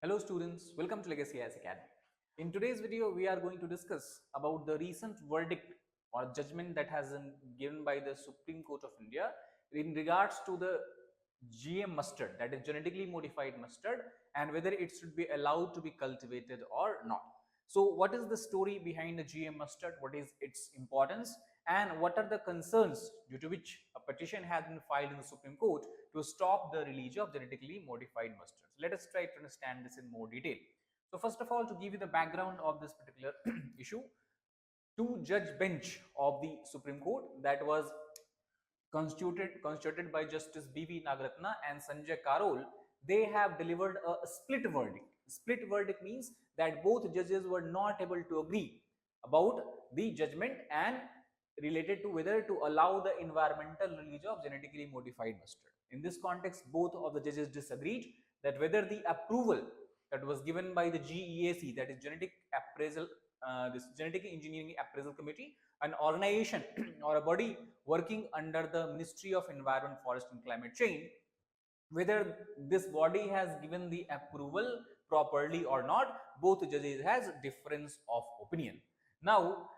Hello students, welcome to Legacy IAS Academy. In today's video, we are going to discuss about the recent verdict or judgment that has been given by the Supreme Court of India in regards to the GM mustard, that is genetically modified mustard, and whether it should be allowed to be cultivated or not. So what is the story behind the GM mustard? What is its importance? And what are the concerns due to which a petition has been filed in the Supreme Court to stop the release of genetically modified mustards? Let us try to understand this in more detail. So first of all, to give you the background of this particular issue, two-judge bench of the Supreme Court that was constituted by Justice B.V. Nagaratna and Sanjay Karol, they have delivered a split verdict. Split verdict means that both judges were not able to agree about the judgment and related to whether to allow the environmental release of genetically modified mustard. In this context, both of the judges disagreed that whether the approval that was given by the GEAC, that is Genetic Appraisal, this Genetic Engineering Appraisal Committee, an organization or a body working under the Ministry of Environment, Forest and Climate Change, whether this body has given the approval properly or not. Both judges has difference of opinion. Now,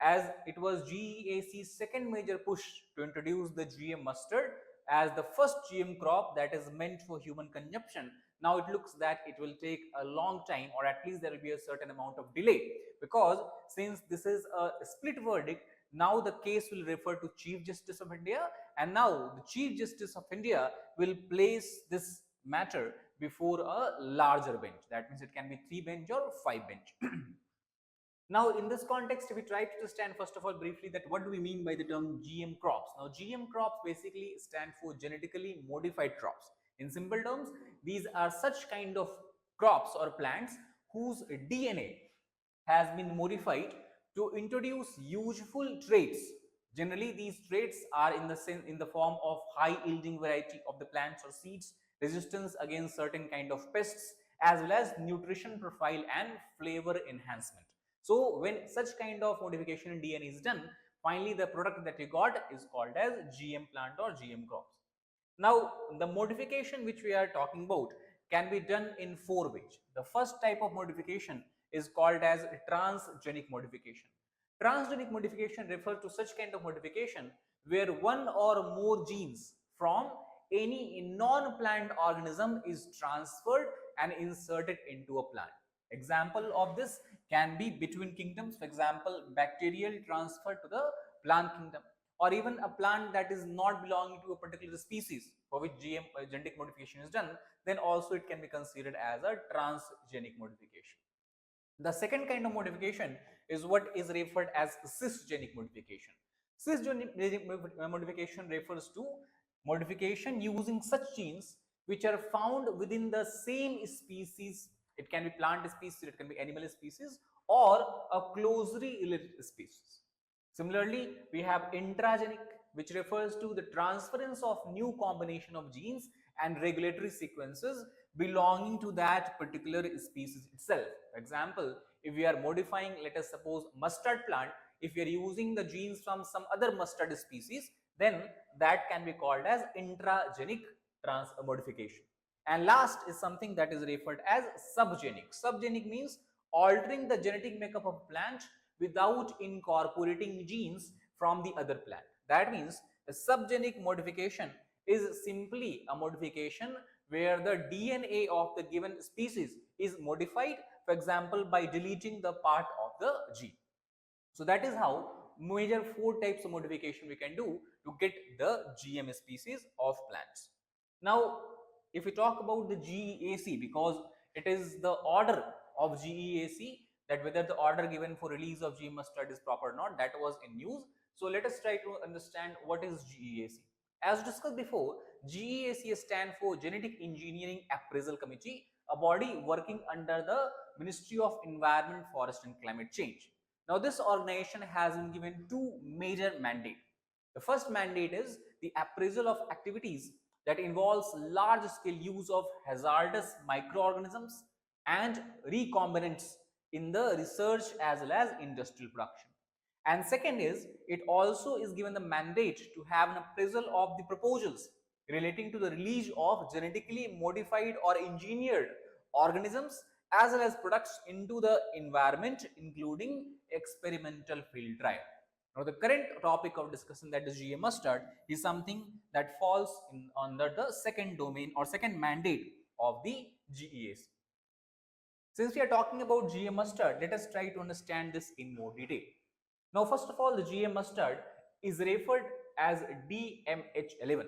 as it was GEAC's second major push to introduce the GM mustard as the first GM crop that is meant for human consumption, now it looks that it will take a long time, or at least there will be a certain amount of delay, because since this is a split verdict, now the case will refer to Chief Justice of India, and now the Chief Justice of India will place this matter before a larger bench. That means it can be 3 bench or 5 bench. Now, in this context, if we try to understand first of all briefly that what do we mean by the term GM crops. Now, GM crops basically stand for genetically modified crops. In simple terms, these are such kind of crops or plants whose DNA has been modified to introduce useful traits. Generally, these traits are in the form of high yielding variety of the plants or seeds, resistance against certain kind of pests, as well as nutrition profile and flavor enhancement. So when such kind of modification in DNA is done, finally the product that you got is called as GM plant or GM crops. Now, the modification which we are talking about can be done in 4 ways. The first type of modification is called as transgenic modification. Transgenic modification refers to such kind of modification where one or more genes from any non-plant organism is transferred and inserted into a plant. Example of this can be between kingdoms, for example, bacterial transfer to the plant kingdom, or even a plant that is not belonging to a particular species for which GM genetic modification is done, then also it can be considered as a transgenic modification. The second kind of modification is what is referred as cisgenic modification. Cisgenic modification refers to modification using such genes which are found within the same species. It can be plant species, it can be animal species, or a closely related species. Similarly, we have intragenic, which refers to the transference of new combination of genes and regulatory sequences belonging to that particular species itself. For example, if we are modifying, let us suppose, mustard plant, if we are using the genes from some other mustard species, then that can be called as intragenic modification. And last is something that is referred as subgenic. Subgenic means altering the genetic makeup of a plant without incorporating genes from the other plant. That means a subgenic modification is simply a modification where the DNA of the given species is modified, for example, by deleting the part of the gene. So that is how major 4 types of modification we can do to get the GM species of plants. Now, if we talk about the GEAC, because it is the order of GEAC, that whether the order given for release of GM mustard is proper or not, that was in news. So let us try to understand what is GEAC. As discussed before, GEAC stands for Genetic Engineering Appraisal Committee, a body working under the Ministry of Environment, Forest and Climate Change. Now, this organization has been given 2 major mandates. The first mandate is the appraisal of activities that involves large scale use of hazardous microorganisms and recombinants in the research as well as industrial production. And second is, it also is given the mandate to have an appraisal of the proposals relating to the release of genetically modified or engineered organisms as well as products into the environment, including experimental field trial. Now, the current topic of discussion, that is GM mustard, is something that falls under the second domain or second mandate of the GEAC. Since we are talking about GM mustard, let us try to understand this in more detail. Now, first of all, the GM mustard is referred as DMH11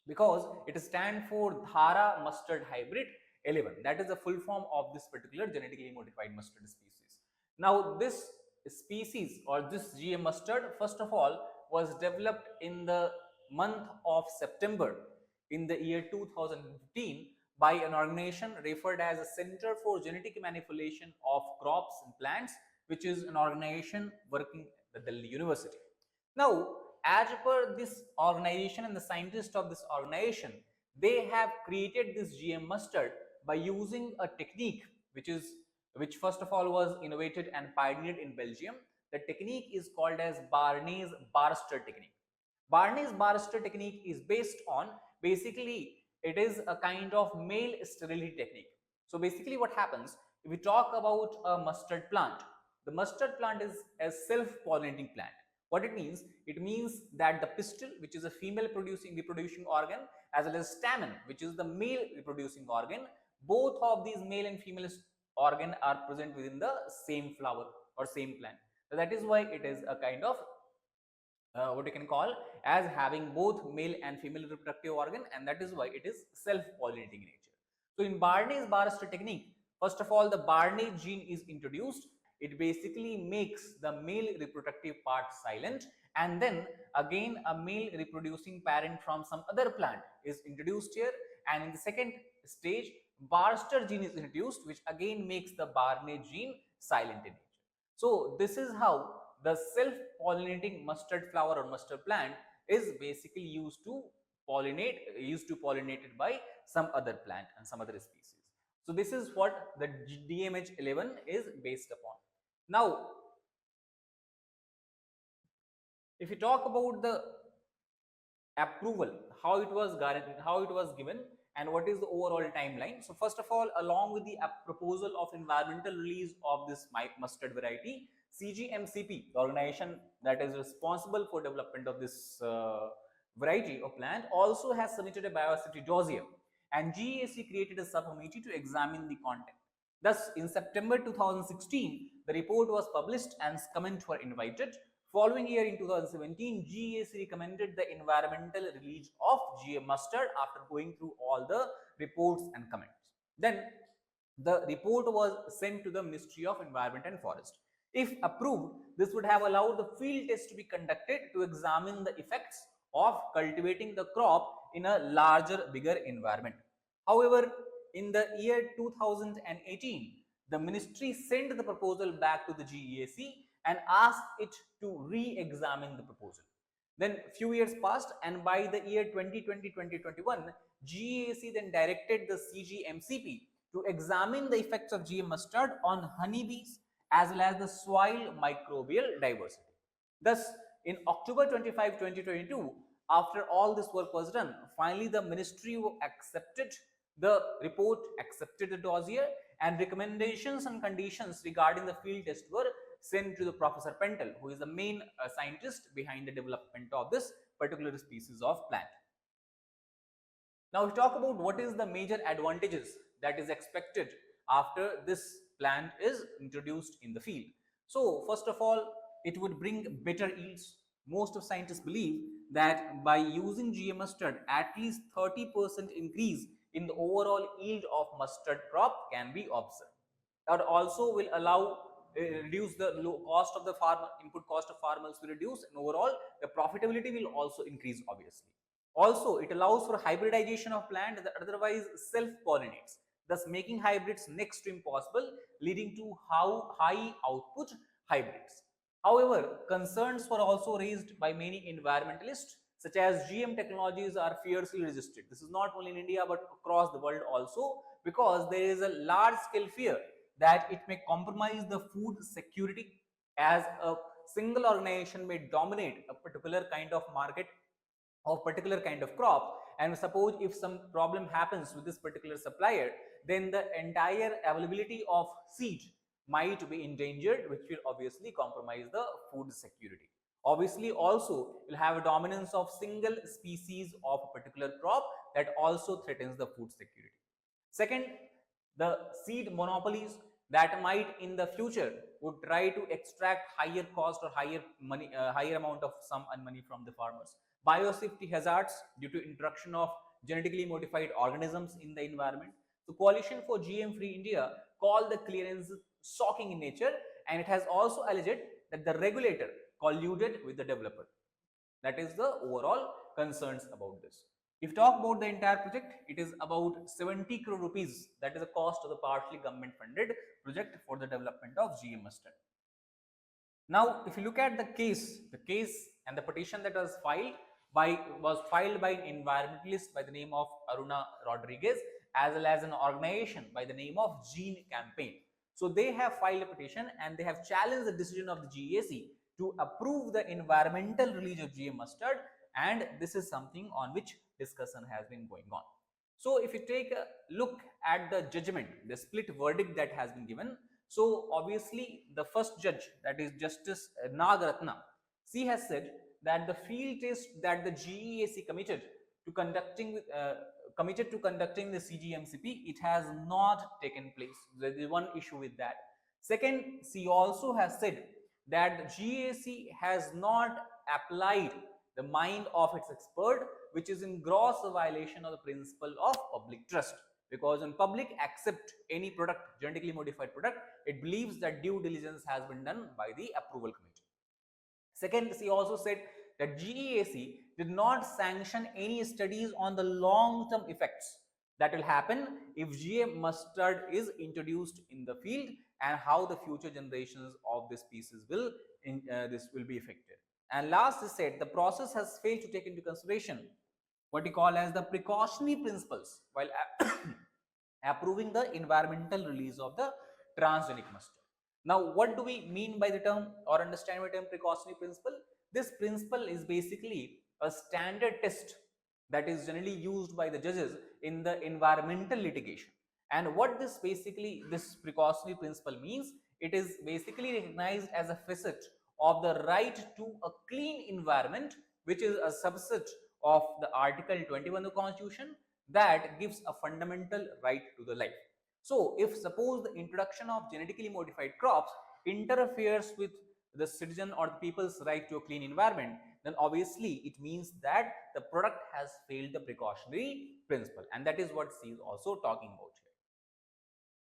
because it stands for Dhara Mustard Hybrid 11. That is the full form of this particular genetically modified mustard species. Now, this species or this GM mustard, first of all, was developed in the month of September in the year 2015 by an organization referred as a Center for Genetic Manipulation of Crops and Plants, which is an organization working at the Delhi University. Now, as per this organization and the scientists of this organization, they have created this GM mustard by using a technique which first of all was innovated and pioneered in Belgium. The technique is called as Barnes-Barster technique. Barnes-Barster technique is based on, basically it is a kind of male sterility technique. So basically what happens, if we talk about a mustard plant, the mustard plant is a self-pollinating plant. What it means that the pistil, which is a female reproducing organ, as well as stamen, which is the male reproducing organ, both of these male and female organ are present within the same flower or same plant. So that is why it is a kind of what you can call as having both male and female reproductive organ, and that is why it is self-pollinating in nature. So in Barnes-Barster technique, first of all, the Barney gene is introduced. It basically makes the male reproductive part silent, and then again a male reproducing parent from some other plant is introduced here, and in the second stage Barster gene is introduced, which again makes the Barney gene silent in nature. So this is how the self-pollinating mustard flower or mustard plant is basically used to pollinated by some other plant and some other species. So this is what the DMH11 is based upon. Now, if you talk about the approval, how it was given, and what is the overall timeline. So first of all, along with the proposal of environmental release of this mustard variety, CGMCP, the organization that is responsible for development of this variety of plant, also has submitted a biosafety dossier, and GEAC created a subcommittee to examine the content. Thus, in September 2016, the report was published and comments were invited. Following year in 2017, GEAC recommended the environmental release of GM mustard after going through all the reports and comments. Then the report was sent to the Ministry of Environment and Forest. If approved, this would have allowed the field test to be conducted to examine the effects of cultivating the crop in a larger, bigger environment. However, in the year 2018, the ministry sent the proposal back to the GEAC and asked it to re-examine the proposal. Then few years passed, and by the year 2020-2021, GEAC then directed the CGMCP to examine the effects of GM mustard on honeybees as well as the soil microbial diversity. Thus, in October 25, 2022, after all this work was done, finally the ministry accepted the report, accepted the dossier, and recommendations and conditions regarding the field test were sent to the Professor Pentel, who is the main scientist behind the development of this particular species of plant. Now, we talk about what is the major advantages that is expected after this plant is introduced in the field. So, first of all, it would bring better yields. Most of scientists believe that by using GM mustard, at least 30% increase in the overall yield of mustard crop can be observed. That also will allow reduce the low cost of the farmer, input cost of farmers will reduce, and overall the profitability will also increase obviously. Also, it allows for hybridization of plant that otherwise self-pollinates, thus making hybrids next to impossible, leading to high output hybrids. However, concerns were also raised by many environmentalists, such as GM technologies are fiercely resisted. This is not only in India but across the world also, because there is a large scale fear that it may compromise the food security, as a single organization may dominate a particular kind of market or particular kind of crop, and suppose if some problem happens with this particular supplier, then the entire availability of seed might be endangered, which will obviously compromise the food security. Obviously, also you'll have a dominance of single species of a particular crop that also threatens the food security. Second, the seed monopolies that might in the future would try to extract higher cost or higher money, higher amount of sum and money from the farmers. Biosafety hazards due to introduction of genetically modified organisms in the environment. So Coalition for GM-Free India called the clearance shocking in nature, and it has also alleged that the regulator colluded with the developer. That is the overall concerns about this. If talk about the entire project, it is about 70 crore rupees. That is the cost of the partly government funded project for the development of GM mustard. Now, if you look at the case and the petition that was filed by an environmentalist by the name of Aruna Rodriguez, as well as an organization by the name of Gene Campaign. So they have filed a petition and they have challenged the decision of the GAC to approve the environmental release of GM mustard, and this is something on which discussion has been going on. So if you take a look at the judgment, the split verdict that has been given, so obviously the first judge, that is Justice Nagaratna, she has said that the field test that the GEAC committed to conducting the CGMCP, it has not taken place. There is one issue with that. Second, she also has said that the GAC has not applied the mind of its expert, which is in gross violation of the principle of public trust. Because when public accept any product, genetically modified product, it believes that due diligence has been done by the approval committee. Second, she also said that GEAC did not sanction any studies on the long-term effects that will happen if GM mustard is introduced in the field and how the future generations of this species will be affected. And last, is said the process has failed to take into consideration what we call as the precautionary principles while approving the environmental release of the transgenic mustard. Now, what do we mean by the term or understand by the term precautionary principle? This principle is basically a standard test that is generally used by the judges in the environmental litigation. And what this precautionary principle means, it is basically recognized as a facet of the right to a clean environment, which is a subset of the Article 21 of the Constitution that gives a fundamental right to the life. So, if suppose the introduction of genetically modified crops interferes with the citizen or the people's right to a clean environment, then obviously it means that the product has failed the precautionary principle, and that is what she is also talking about here.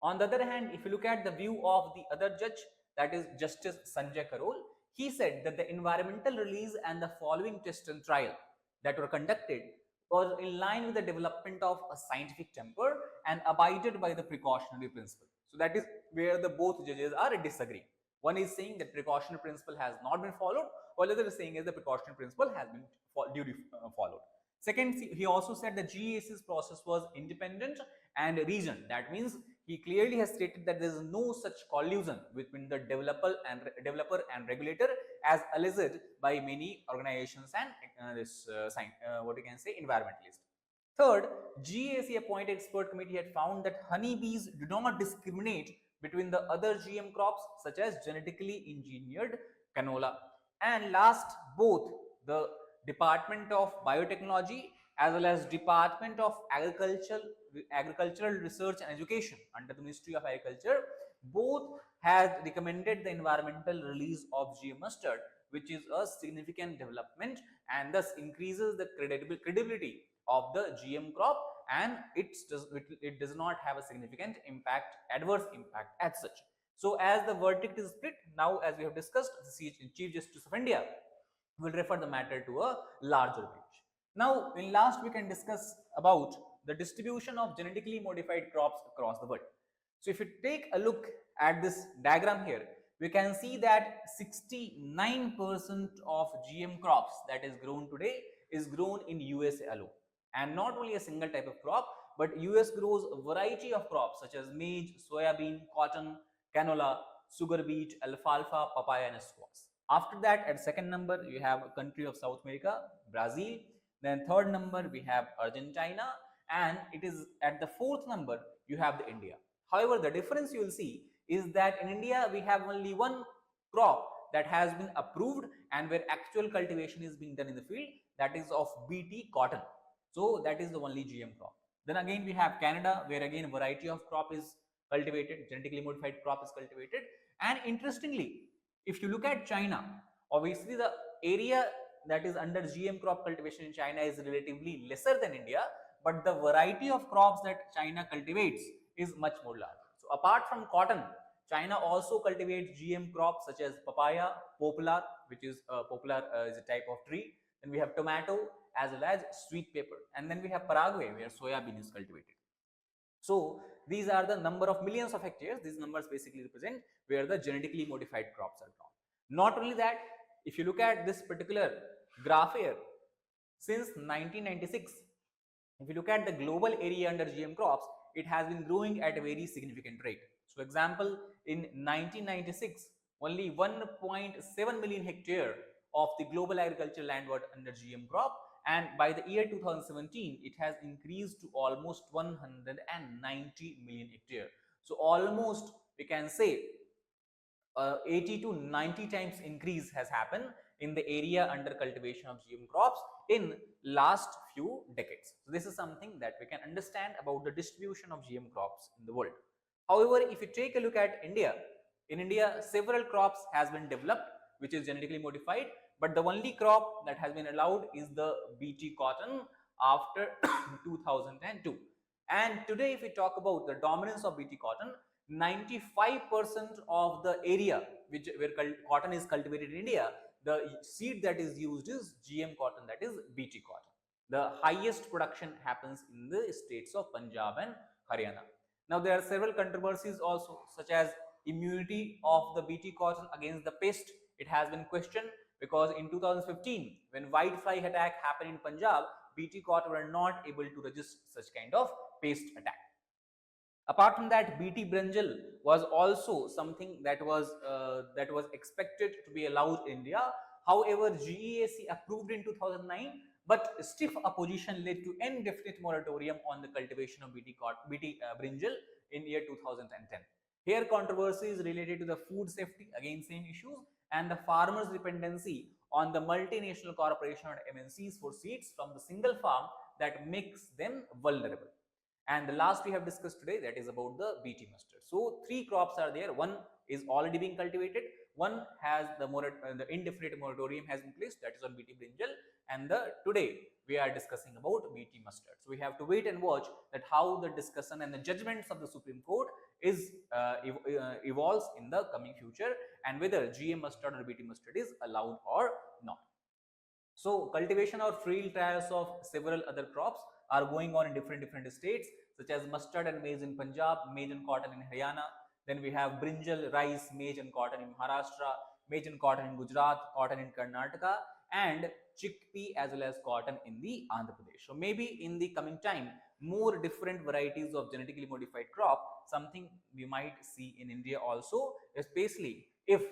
On the other hand, if you look at the view of the other judge, that is Justice Sanjay Karol, he said that the environmental release and the following test and trial that were conducted was in line with the development of a scientific temper and abided by the precautionary principle. So that is where the both judges are disagreeing. One is saying that precautionary principle has not been followed, while the other is saying is the precautionary principle has been duly followed. Second, he also said the GAC's process was independent and reasoned. That means he clearly has stated that there is no such collusion between the developer and regulator as alleged by many organizations and what you can say environmentalists. Third, GAC appointed expert committee had found that honeybees do not discriminate between the other GM crops such as genetically engineered canola. And last, both the Department of Biotechnology as well as Department of Agricultural Research and Education under the Ministry of Agriculture, both had recommended the environmental release of GM mustard, which is a significant development and thus increases the credibility of the GM crop, and it does not have a significant adverse impact as such. So as the verdict is split, now as we have discussed, the Chief Justice of India will refer the matter to a larger bench. Now, in last we can discuss about the distribution of genetically modified crops across the world. So if you take a look at this diagram here, we can see that 69% of GM crops that is grown today is grown in USA alone. And not only a single type of crop, but US grows a variety of crops such as maize, soybean, cotton, canola, sugar beet, alfalfa, papaya and squash. After that, at second number, you have a country of South America, Brazil. Then third number, we have Argentina. And it is at the fourth number, you have the India. However, the difference you will see is that in India we have only one crop that has been approved and where actual cultivation is being done in the field, that is of BT cotton. So that is the only GM crop. Then again we have Canada, where again variety of crop is cultivated, genetically modified crop is cultivated. And interestingly, if you look at China, obviously the area that is under GM crop cultivation in China is relatively lesser than India, but the variety of crops that China cultivates is much more larger. So apart from cotton, China also cultivates GM crops such as papaya, poplar, which is is a type of tree. Then we have tomato as well as sweet pepper, and then we have Paraguay where soya bean is cultivated. So these are the number of millions of hectares. These numbers basically represent where the genetically modified crops are grown. Not only that, if you look at this particular graph here, since 1996, if you look at the global area under GM crops, it has been growing at a very significant rate. So example, in 1996, only 1.7 million hectare of the global agricultural land was under GM crop, and by the year 2017 it has increased to almost 190 million hectare. So almost we can say 80 to 90 times increase has happened in the area under cultivation of GM crops in last few decades. So this is something that we can understand about the distribution of GM crops in the world. However, if you take a look at India, in India several crops has been developed which is genetically modified, but the only crop that has been allowed is the BT cotton after 2002. And today if we talk about the dominance of BT cotton, 95% of the area where cotton is cultivated in India, the seed that is used is GM cotton, that is BT cotton. The highest production happens in the states of Punjab and Haryana. Now there are several controversies also, such as immunity of the BT cotton against the pest. It has been questioned because in 2015 when whitefly attack happened in Punjab, BT cotton were not able to resist such kind of pest attack. Apart from that, BT brinjal was also something that was expected to be allowed in India. However, GEAC approved in 2009, but stiff opposition led to indefinite moratorium on the cultivation of BT brinjal in year 2010. Here controversy is related to the food safety, again same issues, and the farmers' dependency on the multinational corporation or MNCs for seeds from the single farm that makes them vulnerable. And the last we have discussed today, that is about the BT mustard. So three crops are there. One is already being cultivated. One has the indefinite moratorium has been placed, that is on BT brinjal. And today we are discussing about BT mustard. So we have to wait and watch that how the discussion and the judgments of the Supreme Court is evolves in the coming future, and whether GM mustard or BT mustard is allowed or not. So cultivation or field trials of several other crops are going on in different states, such as mustard and maize in Punjab, maize and cotton in Haryana. Then we have brinjal, rice, maize and cotton in Maharashtra, maize and cotton in Gujarat, cotton in Karnataka, and chickpea as well as cotton in the Andhra Pradesh. So maybe in the coming time, more different varieties of genetically modified crop, something we might see in India also, especially if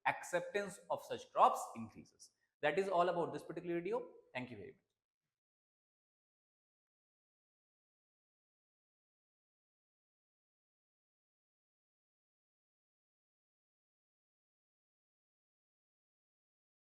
acceptance of such crops increases. That is all about this particular video. Thank you very much.